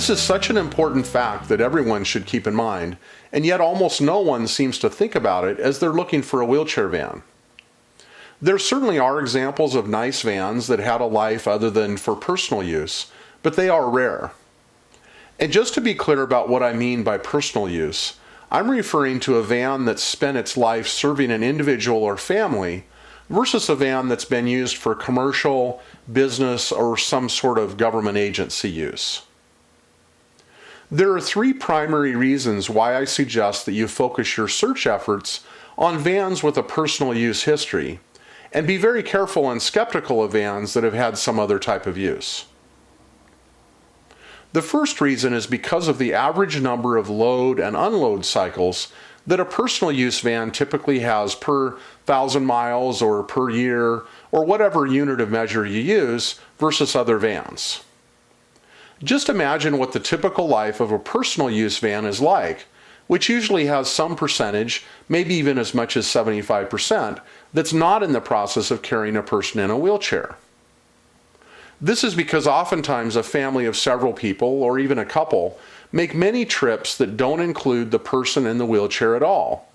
This is such an important fact that everyone should keep in mind, and yet almost no one seems to think about it as they're looking for a wheelchair van. There certainly are examples of nice vans that had a life other than for personal use, but they are rare. And just to be clear about what I mean by personal use, I'm referring to a van that's spent its life serving an individual or family versus a van that's been used for commercial, business, or some sort of government agency use. There are three primary reasons why I suggest that you focus your search efforts on vans with a personal use history, and be very careful and skeptical of vans that have had some other type of use. The first reason is because of the average number of load and unload cycles that a personal use van typically has per 1,000 miles or per year or whatever unit of measure you use versus other vans. Just imagine what the typical life of a personal use van is like, which usually has some percentage, maybe even as much as 75%, that's not in the process of carrying a person in a wheelchair. This is because oftentimes a family of several people, or even a couple, make many trips that don't include the person in the wheelchair at all.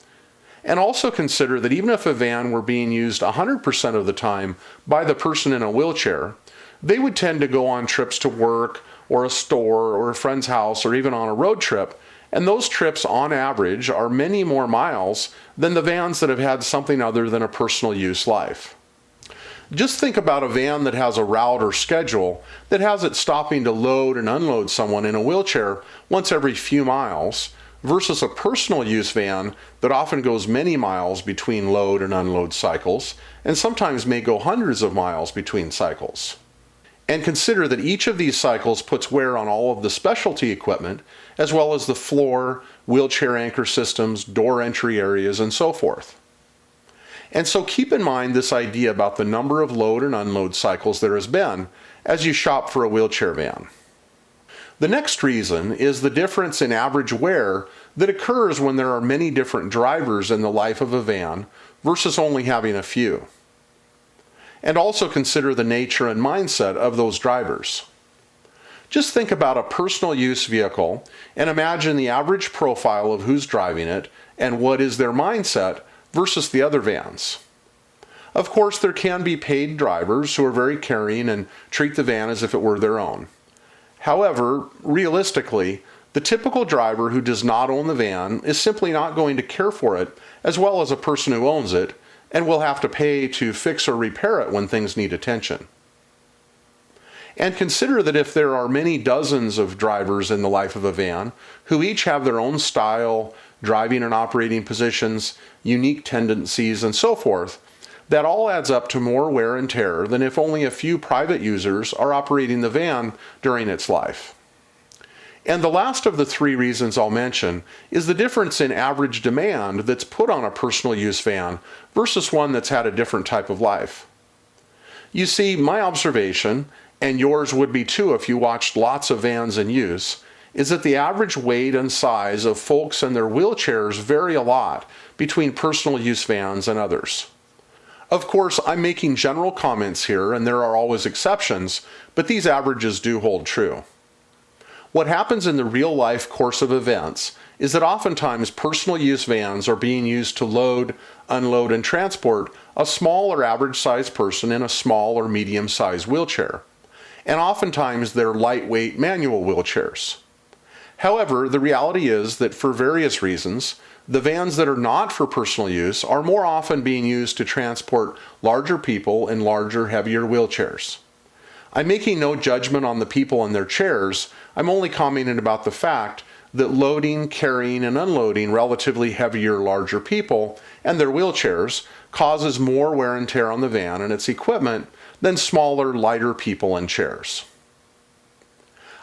And also consider that even if a van were being used 100% of the time by the person in a wheelchair, they would tend to go on trips to work, or a store, or a friend's house, or even on a road trip, and those trips on average are many more miles than the vans that have had something other than a personal use life. Just think about a van that has a route or schedule that has it stopping to load and unload someone in a wheelchair once every few miles versus a personal use van that often goes many miles between load and unload cycles and sometimes may go hundreds of miles between cycles. And consider that each of these cycles puts wear on all of the specialty equipment as well as the floor, wheelchair anchor systems, door entry areas, and so forth. And so keep in mind this idea about the number of load and unload cycles there has been as you shop for a wheelchair van. The next reason is the difference in average wear that occurs when there are many different drivers in the life of a van versus only having a few. And also consider the nature and mindset of those drivers. Just think about a personal use vehicle and imagine the average profile of who's driving it and what is their mindset versus the other vans. Of course, there can be paid drivers who are very caring and treat the van as if it were their own. However, realistically, the typical driver who does not own the van is simply not going to care for it as well as a person who owns it and will have to pay to fix or repair it when things need attention. And consider that if there are many dozens of drivers in the life of a van who each have their own style, driving and operating positions, unique tendencies, and so forth, that all adds up to more wear and tear than if only a few private users are operating the van during its life. And the last of the three reasons I'll mention is the difference in average demand that's put on a personal use van versus one that's had a different type of life. You see, my observation, and yours would be too if you watched lots of vans in use, is that the average weight and size of folks and their wheelchairs vary a lot between personal use vans and others. Of course, I'm making general comments here, and there are always exceptions, but these averages do hold true. What happens in the real-life course of events is that oftentimes personal use vans are being used to load, unload, and transport a small or average-sized person in a small or medium-sized wheelchair. And oftentimes they're lightweight manual wheelchairs. However, the reality is that for various reasons, the vans that are not for personal use are more often being used to transport larger people in larger, heavier wheelchairs. I'm making no judgment on the people in their chairs. I'm only commenting about the fact that loading, carrying, and unloading relatively heavier, larger people and their wheelchairs causes more wear and tear on the van and its equipment than smaller, lighter people and chairs.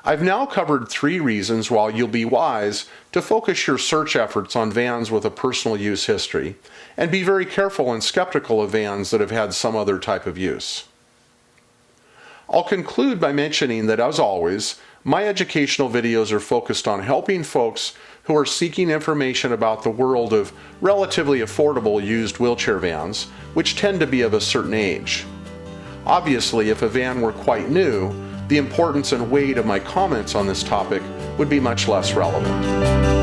I've now covered three reasons why you'll be wise to focus your search efforts on vans with a personal use history, and be very careful and skeptical of vans that have had some other type of use. I'll conclude by mentioning that, as always, my educational videos are focused on helping folks who are seeking information about the world of relatively affordable used wheelchair vans, which tend to be of a certain age. Obviously, if a van were quite new, the importance and weight of my comments on this topic would be much less relevant.